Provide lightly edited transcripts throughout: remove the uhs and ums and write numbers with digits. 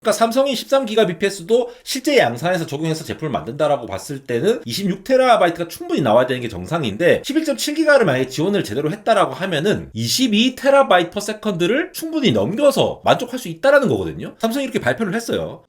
그러니까 삼성이 13GBps도 실제 양산에서 적용해서 제품을 만든다라고 봤을 때는 26TB가 충분히 나와야 되는 게 정상인데 11.7GB를 만약에 지원을 제대로 했다라고 하면은 22TB/s를 충분히 넘겨서 만족할 수 있다라는 거거든요. 삼성이 이렇게 발표를 했어요.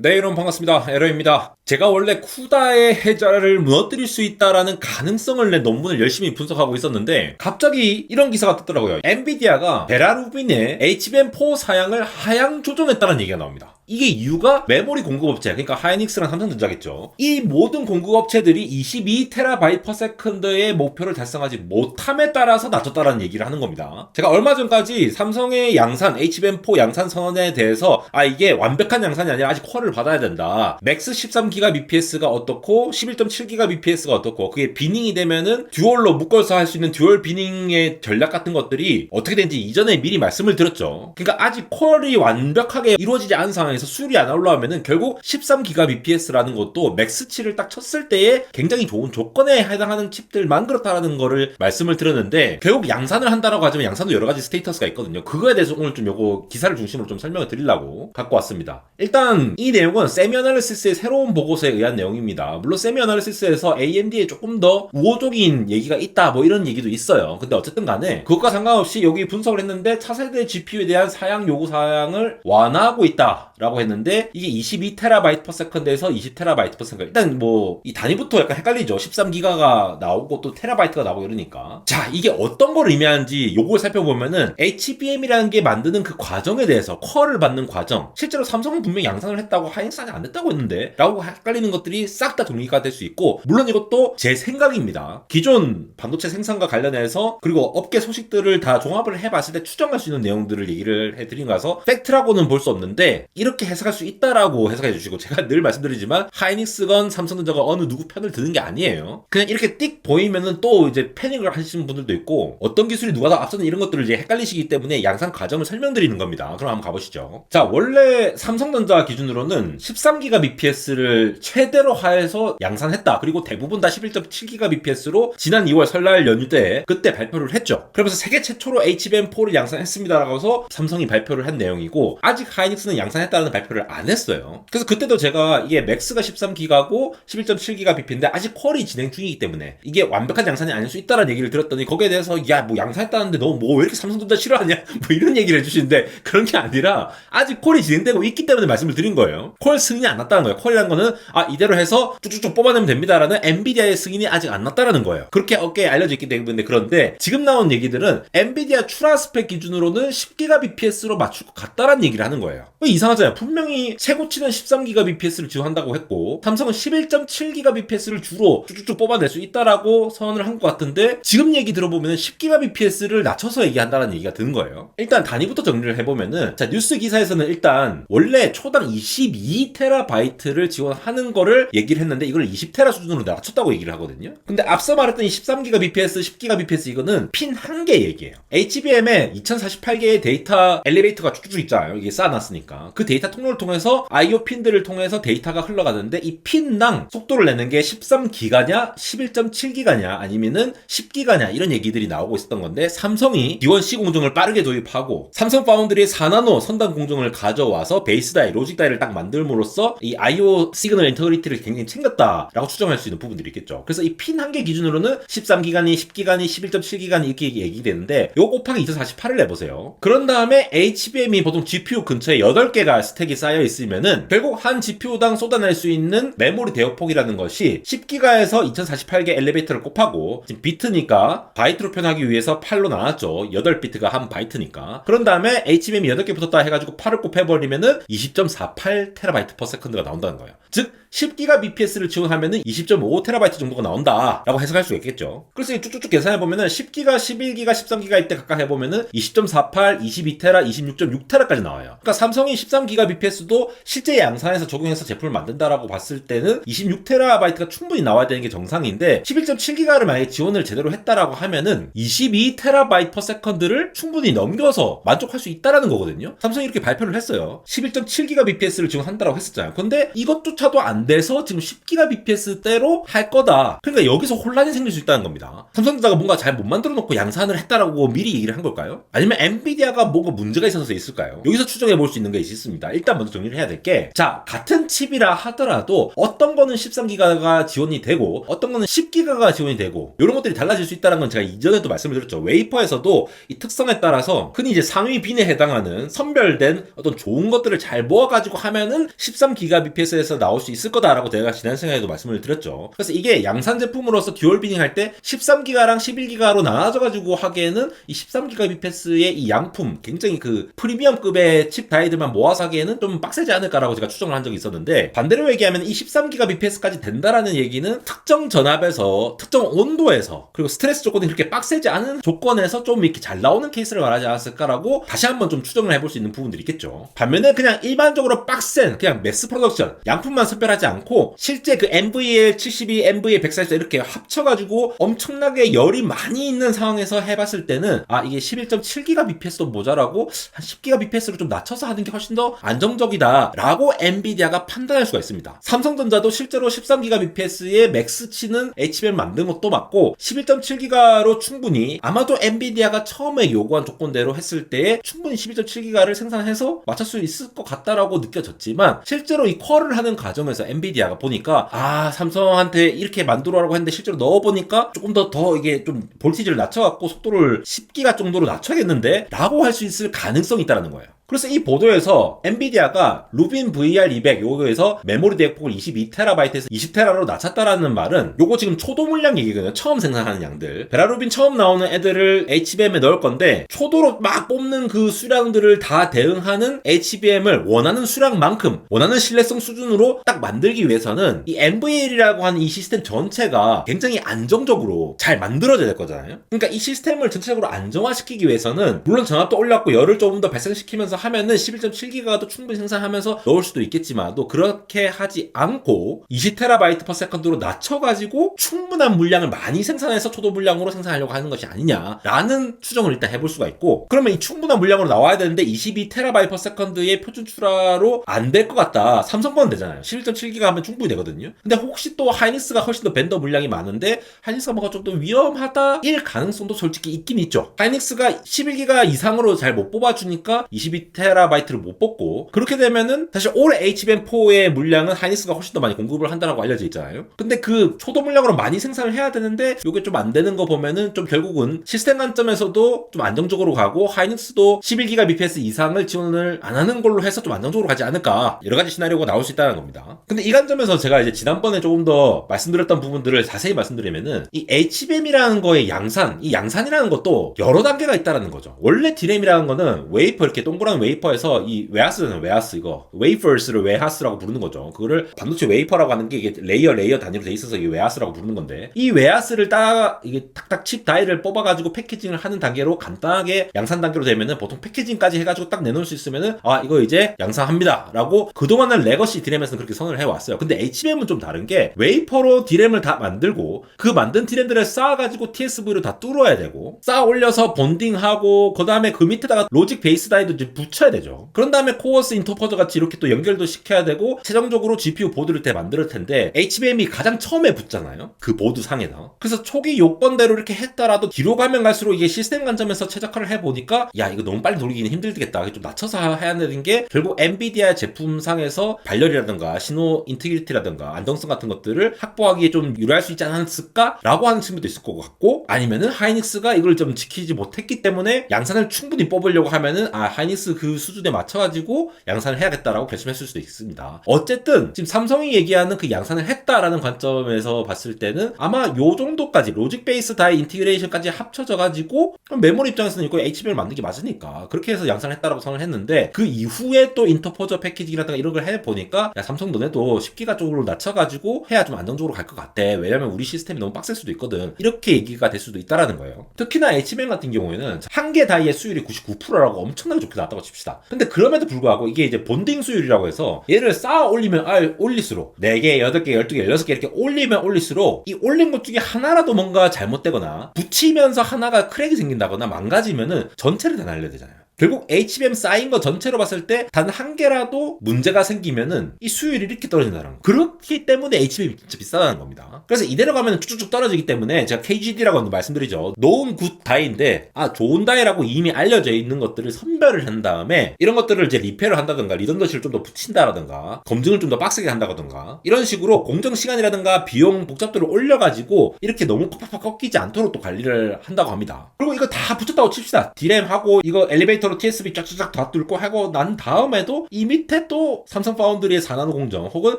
네, 여러분 반갑습니다. 에러입니다. 제가 원래 쿠다의 해자를 무너뜨릴 수 있다라는 가능성을 낸 논문을 열심히 분석하고 있었는데 갑자기 이런 기사가 떴더라고요. 엔비디아가 베라루빈의 HBM4 사양을 하향 조정했다는 얘기가 나옵니다. 이게 이유가 메모리 공급업체, 그러니까 하이닉스랑 삼성전자겠죠. 이 모든 공급업체들이 22TB/s의 목표를 달성하지 못함에 따라서 낮췄다라는 얘기를 하는 겁니다. 제가 얼마 전까지 삼성의 양산, HBM4 양산 선언에 대해서 이게 완벽한 양산이 아니라 아직 퀄을 받아야 된다. 맥스 13GBps가 어떻고 11.7GBps가 어떻고 그게 비닝이 되면은 듀얼로 묶어서 할 수 있는 듀얼 비닝의 전략 같은 것들이 어떻게 되는지 이전에 미리 말씀을 드렸죠. 그러니까 아직 퀄이 완벽하게 이루어지지 않은 상황에서 수율이 안 올라오면은 결국 13GBps라는 것도 맥스치를 딱 쳤을 때에 굉장히 좋은 조건에 해당하는 칩들만 그렇다라는 거를 말씀을 드렸는데 결국 양산을 한다라고 하지만 양산도 여러 가지 스테이터스가 있거든요. 그거에 대해서 오늘 좀 요거 기사를 중심으로 좀 설명을 드리려고 갖고 왔습니다. 일단 이 내용은 세미어널리시스의 새로운 보고서에 의한 내용입니다. 물론 세미어널리시스에서 AMD에 조금 더 우호적인 얘기가 있다 뭐 이런 얘기도 있어요. 근데 어쨌든 간에 그것과 상관없이 여기 분석을 했는데 차세대 GPU에 대한 사양 요구 사양을 완화하고 있다 라고 했는데 이게 22TB/s에서 20TB/s. 일단 뭐 이 단위부터 약간 헷갈리죠. 13기가가 나오고 또 테라바이트가 나오고 이러니까. 자, 이게 어떤 걸 의미하는지 요걸 살펴보면은 HBM이라는 게 만드는 그 과정에 대해서 퀄을 받는 과정, 실제로 삼성은 분명히 양산을 했다고 하이닉스는 안 했다고 했는데 라고 헷갈리는 것들이 싹 다 정리가 될 수 있고, 물론 이것도 제 생각입니다. 기존 반도체 생산과 관련해서 그리고 업계 소식들을 다 종합을 해봤을 때 추정할 수 있는 내용들을 얘기를 해드린 거라서 팩트라고는 볼 수 없는데 이렇게 해석할 수 있다라고 해석해 주시고, 제가 늘 말씀드리지만 하이닉스건 삼성전자가 어느 누구 편을 드는 게 아니에요. 그냥 이렇게 띡 보이면은 또 이제 패닉을 하시는 분들도 있고 어떤 기술이 누가 더 앞서는 이런 것들을 이제 헷갈리시기 때문에 양산 과정을 설명드리는 겁니다. 그럼 한번 가보시죠. 자, 원래 삼성전자 기준으로는 13GBps를 최대로 하해서 양산했다. 그리고 대부분 다 11.7GBps로 지난 2월 설날 연휴 때 그때 발표를 했죠. 그러면서 세계 최초로 HBM4를 양산했습니다라고 해서 삼성이 발표를 한 내용이고, 아직 하이닉스는 양산했다는 발표를 안 했어요. 그래서 그때도 제가 이게 맥스가 13기가고 11.7GBp인데 아직 퀄이 진행 중이기 때문에 이게 완벽한 양산이 아닐 수 있다라는 얘기를 들었더니 거기에 대해서 야 뭐 양산했다는데 너 뭐 왜 이렇게 삼성전자 싫어하냐 뭐 이런 얘기를 해주시는데, 그런 게 아니라 아직 콜이 진행되고 있기 때문에 말씀을 드린 거예요. 콜 승인이 안 났다는 거예요. 콜이라는 거는 이대로 해서 쭉쭉쭉 뽑아내면 됩니다라는 엔비디아의 승인이 아직 안 났다라는 거예요. 그렇게 업계에 알려져 있기 때문에. 그런데 지금 나온 얘기들은 엔비디아 출하 스펙 기준으로는 10GBps로 맞출 것 같다라는 얘기를 하는 거예요. 이상하잖아요. 분명히 최고치는 13GBps를 지원한다고 했고 삼성은 11.7GBps를 주로 쭉쭉쭉 뽑아낼 수 있다라고 선언을 한 것 같은데, 지금 얘기 들어보면 10GBps를 낮춰서 얘기한다는 얘기가 드는 거예요. 일단 단위부터 정리를 해보면은, 자, 뉴스 기사에서는 일단 원래 초당 22TB를 지원하는 거를 얘기를 했는데 이걸 20TB 수준으로 낮췄다고 얘기를 하거든요. 근데 앞서 말했던 이 13GBps, 10GBps 이거는 핀 한 개 얘기예요. HBM에 2048개의 데이터 엘리베이터가 쭉쭉 있잖아요. 이게 쌓아놨으니까 그 데이터 통로를 통해서 IO 핀들을 통해서 데이터가 흘러가는데 이 핀당 속도를 내는 게 13기가냐 11.7기가냐 아니면은 10기가냐 이런 얘기들이 나오고 있었던 건데, 삼성이 D1C 공정을 빠르게 도입하고 삼성 파운드리의 4나노 선단 공정을 가져와서 베이스 다이, 로직 다이를 딱 만들므로써 이 IO 시그널 인터그리티를 굉장히 챙겼다라고 추정할 수 있는 부분들이 있겠죠. 그래서 이 핀 한 개 기준으로는 13기가니 10기가니 11.7기가니 이렇게 얘기되는데 요거 곱하기 2048을 내보세요. 그런 다음에 HBM이 보통 GPU 근처에 8개가 스택이 쌓여 있으면은 결국 한 GPU당 쏟아낼 수 있는 메모리 대역폭이라는 것이 10기가에서 2048개 엘리베이터를 곱하고, 지금 비트니까 바이트로 표현하기 위해서 8로 나눴죠. 8비트가 한 바이트니까. 그런 다음에 HBM이 8개 붙었다 해가지고 8을 곱해버리면은 20.48TB/s가 나온다는 거예요. 즉 10GBps를 지원하면은 20.5TB 정도가 나온다 라고 해석할 수 있겠죠. 그래서 이 쭉쭉쭉 계산해보면은 10기가, 11기가, 13기가 이때 각각 해보면은 20.48, 22TB, 26.6TB까지 나와요. 그러니까 삼성이 13GBps도 실제 양산에서 적용해서 제품을 만든다라고 봤을 때는 26TB가 충분히 나와야 되는 게 정상인데 11.7기가를 만약에 지원을 제대로 했다라고 하면은 22TB/s를 충분히 넘겨서 만족할 수 있다라는 거거든요. 삼성이 이렇게 발표를 했어요. 11.7GBps를 지원한다라고 했었잖아요. 근데 이것조차도 안 안 돼서 지금 10GBps대로 할 거다. 그러니까 여기서 혼란이 생길 수 있다는 겁니다. 삼성전자가 뭔가 잘 못 만들어 놓고 양산을 했다라고 미리 얘기를 한 걸까요? 아니면 엔비디아가 뭔가 문제가 있어서 있을까요? 여기서 추정해 볼 수 있는 게 있습니다. 일단 먼저 정리를 해야 될 게, 자, 같은 칩이라 하더라도 어떤 거는 13기가가 지원이 되고 어떤 거는 10기가가 지원이 되고 이런 것들이 달라질 수 있다는 건 제가 이전에도 말씀을 드렸죠. 웨이퍼에서도 이 특성에 따라서 흔히 이제 상위 빈에 해당하는 선별된 어떤 좋은 것들을 잘 모아가지고 하면은 13GBps에서 나올 수 있을 거다라고 제가 지난 시간에도 말씀을 드렸죠. 그래서 이게 양산 제품으로서 듀얼 비닝 할 때 13기가랑 11기가로 나눠져가지고 하기에는 이 13GBps의 이 양품 굉장히 그 프리미엄급의 칩 다이들만 모아서 하기에는 좀 빡세지 않을까라고 제가 추정을 한 적이 있었는데, 반대로 얘기하면 이 13GBps까지 된다라는 얘기는 특정 전압에서 특정 온도에서 그리고 스트레스 조건이 그렇게 빡세지 않은 조건에서 좀 이렇게 잘 나오는 케이스를 말하지 않았을까라고 다시 한번 좀 추정을 해볼 수 있는 부분들이 있겠죠. 반면에 그냥 일반적으로 빡센 그냥 매스 프로덕션 양품만 선별하지 않고 실제 그 NVL 72, NVL 144 이렇게 합쳐가지고 엄청나게 열이 많이 있는 상황에서 해봤을 때는 아 이게 11.7GBps도 모자라고 한 10GBps로 좀 낮춰서 하는 게 훨씬 더 안정적이다 라고 엔비디아가 판단할 수가 있습니다. 삼성전자도 실제로 13GBps의 맥스치는 HBM 만든 것도 맞고 11.7GB로 충분히 아마도 엔비디아가 처음에 요구한 조건대로 했을 때에 충분히 11.7GB를 생산해서 맞출 수 있을 것 같다라고 느껴졌지만, 실제로 이 쿼를 하는 과정에서 엔비디아가 보니까 아 삼성한테 이렇게 만들어라고 했는데 실제로 넣어보니까 조금 더 이게 좀 볼티지를 낮춰갖고 속도를 10기가 정도로 낮춰야겠는데 라고 할 수 있을 가능성이 있다는 거예요. 그래서 이 보도에서 엔비디아가 루빈 VR200 요거에서 메모리 대역폭을 22TB에서 20TB로 낮췄다라는 말은 요거 지금 초도 물량 얘기거든요. 처음 생산하는 양들. 베라루빈 처음 나오는 애들을 HBM에 넣을 건데 초도로 막 뽑는 그 수량들을 다 대응하는 HBM을 원하는 수량만큼 원하는 신뢰성 수준으로 딱 만들기 위해서는 이 NVL이라고 하는 이 시스템 전체가 굉장히 안정적으로 잘 만들어져야 될 거잖아요. 그러니까 이 시스템을 전체적으로 안정화시키기 위해서,는 물론 전압도 올렸고 열을 조금 더 발생시키면서 하면은 11.7기가도 충분히 생산하면서 넣을 수도 있겠지만 또 그렇게 하지 않고 20TB/s로 낮춰가지고 충분한 물량을 많이 생산해서 초도 물량으로 생산하려고 하는 것이 아니냐라는 추정을 일단 해볼 수가 있고, 그러면 이 충분한 물량으로 나와야 되는데 22TB/s의 표준 출하로 안 될 것 같다. 삼성 거는 되잖아요. 11.7기가 하면 충분히 되거든요. 근데 혹시 또 하이닉스가 훨씬 더 벤더 물량이 많은데 하이닉스가 뭔가 좀 더 위험하다일 가능성도 솔직히 있긴 있죠. 하이닉스가 11기가 이상으로 잘 못 뽑아주니까 22TB를 못 뽑고, 그렇게 되면은 사실 올해 HBM4의 물량은 하이닉스가 훨씬 더 많이 공급을 한다라고 알려져 있잖아요. 근데 그 초도 물량으로 많이 생산을 해야 되는데 이게 좀 안 되는 거 보면은 좀 결국은 시스템 관점에서도 좀 안정적으로 가고 하이닉스도 11GBps 이상을 지원을 안 하는 걸로 해서 좀 안정적으로 가지 않을까, 여러 가지 시나리오가 나올 수 있다는 겁니다. 근데 이 관점에서 제가 이제 지난번에 조금 더 말씀드렸던 부분들을 자세히 말씀드리면은 이 HBM이라는 거의 양산, 이 양산이라는 것도 여러 단계가 있다라는 거죠. 원래 D램이라는 거는 웨이퍼 이렇게 동그란 웨이퍼에서 이 웨하스는 웨하스 이거 웨이퍼스를 웨하스라고 부르는 거죠. 그거를 반도체 웨이퍼라고 하는 게 이게 레이어 단위로 돼 있어서 이게 웨하스라고 부르는 건데, 이 웨하스를 딱 이게 탁탁 칩 다이를 뽑아가지고 패키징을 하는 단계로 간단하게 양산 단계로 되면은 보통 패키징까지 해가지고 딱 내놓을 수 있으면은 아 이거 이제 양산합니다라고 그동안은 레거시 D램에서는 그렇게 선을 해왔어요. 근데 HBM은 좀 다른 게 웨이퍼로 D램을 다 만들고 그 만든 D램들을 쌓아가지고 TSV로 다 뚫어야 되고 쌓아 올려서 본딩하고 그 다음에 그 밑에다가 로직 베이스 다이도 이제 붙여야 되죠. 그런 다음에 코어스 인터포저 같이 이렇게 또 연결도 시켜야 되고 최종적으로 GPU 보드를 때 만들 텐데 HBM이 가장 처음에 붙잖아요. 그 보드 상에서. 그래서 초기 요건대로 이렇게 했더라도 뒤로 가면 갈수록 이게 시스템 관점에서 최적화를 해보니까 야 이거 너무 빨리 돌리기는 힘들겠다. 좀 낮춰서 해야 되는 게 결국 엔비디아 제품상에서 발열이라든가 신호 인티그리티라든가 안정성 같은 것들을 확보하기에 좀 유리할 수 있지 않았을까라고 하는 측면도 있을 것 같고, 아니면은 하이닉스가 이걸 좀 지키지 못했기 때문에 양산을 충분히 뽑으려고 하면은 아 하이닉스 그 수준에 맞춰가지고 양산을 해야겠다라고 결심했을 수도 있습니다. 어쨌든 지금 삼성이 얘기하는 그 양산을 했다라는 관점에서 봤을 때는 아마 요 정도까지 로직 베이스 다이 인티그레이션까지 합쳐져가지고 메모리 입장에서는 이거 HBM을 만든 게 맞으니까 그렇게 해서 양산을 했다라고 선을 했는데, 그 이후에 또 인터포저 패키징이라든가 이런 걸 해보니까 야 삼성 너네도 10기가 쪽으로 낮춰가지고 해야 좀 안정적으로 갈 것 같아. 왜냐면 우리 시스템이 너무 빡셀 수도 있거든. 이렇게 얘기가 될 수도 있다라는 거예요. 특히나 HBM 같은 경우에는 한 개 다이의 수율이 99%라고 엄청나게 좋게 나왔다고 칩시다. 근데 그럼에도 불구하고 이게 이제 본딩 수율이라고 해서 얘를 쌓아 올리면 올릴수록 4개, 8개, 12개, 16개 이렇게 올리면 올릴수록 이 올린 것 중에 하나라도 뭔가 잘못되거나 붙이면서 하나가 크랙이 생긴다거나 망가지면은 전체를 다 날려야 되잖아요. 결국 HBM 쌓인 거 전체로 봤을 때 단 한 개라도 문제가 생기면은 이 수율이 이렇게 떨어진다는 거. 그렇기 때문에 HBM이 진짜 비싸다는 겁니다. 그래서 이대로 가면 쭉쭉쭉 떨어지기 때문에 제가 KGD라고 말씀드리죠. known good 다이인데 좋은 다이라고 이미 알려져 있는 것들을 선별을 한 다음에 이런 것들을 이제 리페어를 한다든가 리던더시를 좀 더 붙인다라든가 검증을 좀 더 빡세게 한다든가 이런 식으로 공정 시간이라든가 비용 복잡도를 올려가지고 이렇게 너무 팍팍팍 꺾이지 않도록 또 관리를 한다고 합니다. 그리고 이거 다 붙였다고 칩시다. D램하고 이거 엘리베이터로 TSV 쫙쫙쫙 다 뚫고 하고 난 다음에도 이 밑에 또 삼성 파운드리의 4나노 공정 혹은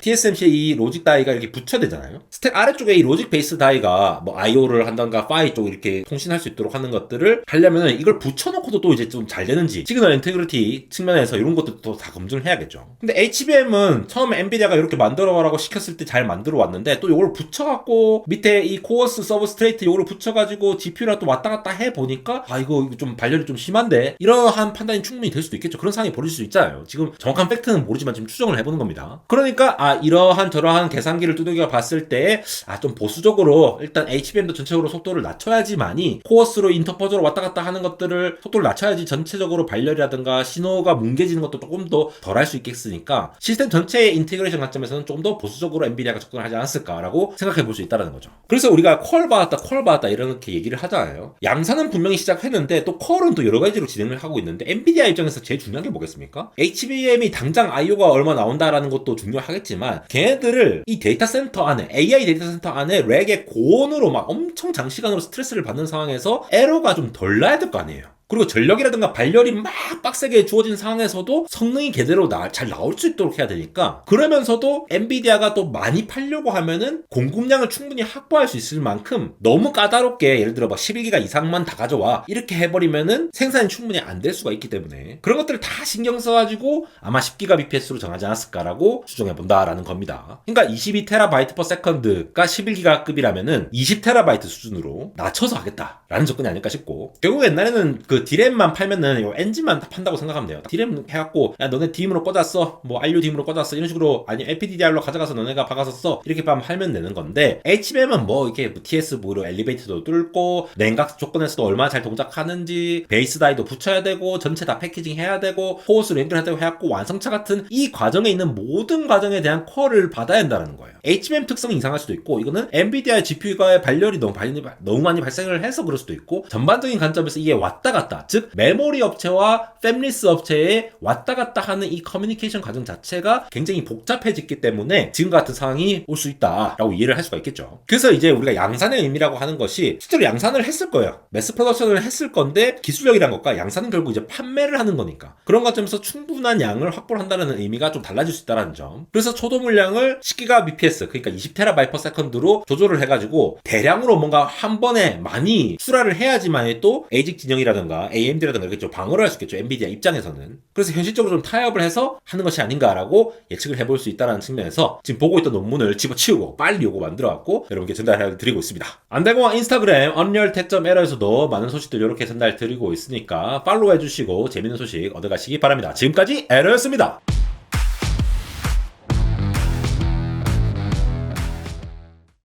TSMC의 이 로직 다이가 이렇게 붙여야 되잖아요. 스택 아래쪽에 이 로직 베이스 다이가 뭐 IO를 한던가 파이 쪽 이렇게 통신할 수 있도록 하는 것들을 하려면은 이걸 붙여놓고도 또 이제 좀 잘 되는지 시그널 인테그리티 측면에서 이런 것도 다 검증을 해야겠죠. 근데 HBM은 처음에 엔비디아가 이렇게 만들어라고 시켰을 때 잘 만들어 왔는데 또 이걸 붙여갖고 밑에 이 코어스 서브스트레이트 이걸 붙여가지고 GPU랑 또 왔다 갔다 해보니까 이거 좀 발열이 좀 심한데 이러한 판단이 충분히 될 수도 있겠죠. 그런 상황이 벌어질 수 있잖아요. 지금 정확한 팩트는 모르지만 지금 추정을 해보는 겁니다. 그러니까 이러한 저러한 계산기를 두들겨 봤을 때 좀 보수적으로 일단 HBM도 전체적으로 속도를 낮춰야지만이 코어스로 인터포저로 왔다 갔다 하는 것들을 속도를 낮춰야지 전체적으로 발열이라든가 신호가 뭉개지는 것도 조금 더 덜 할 수 있겠으니까 시스템 전체의 인테그레이션 관점에서는 좀 더 보수적으로 엔비디아가 접근하지 않았을까라고 생각해 볼 수 있다는 거죠. 그래서 우리가 퀄 받았다 이렇게 얘기를 하잖아요. 양산은 분명히 시작했는데 또 퀄은 또 여러 가지로 진행을 하고 있는데 엔비디아 입장에서 제일 중요한 게 뭐겠습니까? HBM이 당장 IO가 얼마 나온다라는 것도 중요하겠지만 걔네들을 이 데이터 센터 안에 AI 데이터 센터 안에 렉의 고온으로 막 엄청 장시간으로 스트레스를 받는 상황에서 에러가 좀 덜 나야 될 거 아니에요. 그리고 전력이라든가 발열이 막 빡세게 주어진 상황에서도 성능이 제대로 잘 나올 수 있도록 해야 되니까 그러면서도 엔비디아가 또 많이 팔려고 하면은 공급량을 충분히 확보할 수 있을 만큼 너무 까다롭게 예를 들어 막 11기가 이상만 다 가져와 이렇게 해버리면은 생산이 충분히 안 될 수가 있기 때문에 그런 것들을 다 신경 써가지고 아마 10기가 BPS로 정하지 않았을까라고 추정해본다라는 겁니다. 그러니까 22TB/s가 11기가급이라면은 20TB 수준으로 낮춰서 하겠다라는 접근이 아닐까 싶고 결국 옛날에는 D램만 팔면은 이거 엔진만 판다고 생각하면 돼요. D램 해갖고 야 너네 D램으로 꽂았어 뭐 RU D램으로 꽂았어 이런 식으로 아니 LPDDR로 가져가서 너네가 박아서 써 이렇게 하면 되는 건데 HBM은 뭐 이렇게 TS 뭐로 엘리베이터도 뚫고 냉각 조건에서도 얼마나 잘 동작하는지 베이스 다이도 붙여야 되고 전체 다 패키징 해야 되고 호스로 연결해야 되고 해갖고 완성차 같은 이 과정에 있는 모든 과정에 대한 퀄을 받아야 한다는 거예요. HBM 특성이 이상할 수도 있고 이거는 엔비디아 GPU가의 발열이 너무 많이 발생을 해서 그럴 수도 있고 전반적인 관점에서 이게 왔다 갔다 즉 메모리 업체와 팹리스 업체에 왔다 갔다 하는 이 커뮤니케이션 과정 자체가 굉장히 복잡해졌기 때문에 지금 같은 상황이 올 수 있다라고 이해를 할 수가 있겠죠. 그래서 이제 우리가 양산의 의미라고 하는 것이 실제로 양산을 했을 거예요. 매스 프로덕션을 했을 건데 기술력이란 것과 양산은 결국 이제 판매를 하는 거니까 그런 관점에서 충분한 양을 확보를 한다는 의미가 좀 달라질 수 있다는 점. 그래서 초도 물량을 10기가 BPS 그러니까 20TB/s로 조절을 해가지고 대량으로 뭔가 한 번에 많이 수라를 해야지만 또 ASIC 진영이라든가 AMD라든가 이렇게 좀 방어를 할 수 있겠죠. 엔비디아 입장에서는. 그래서 현실적으로 좀 타협을 해서 하는 것이 아닌가라고 예측을 해볼 수 있다는 측면에서 지금 보고 있던 논문을 집어치우고 빨리 요거 만들어갖고 여러분께 전달해드리고 있습니다. 안달공학 인스타그램 언리얼.에러에서도 많은 소식들 이렇게 전달드리고 있으니까 팔로우 해주시고 재밌는 소식 얻어가시기 바랍니다. 지금까지 에러였습니다.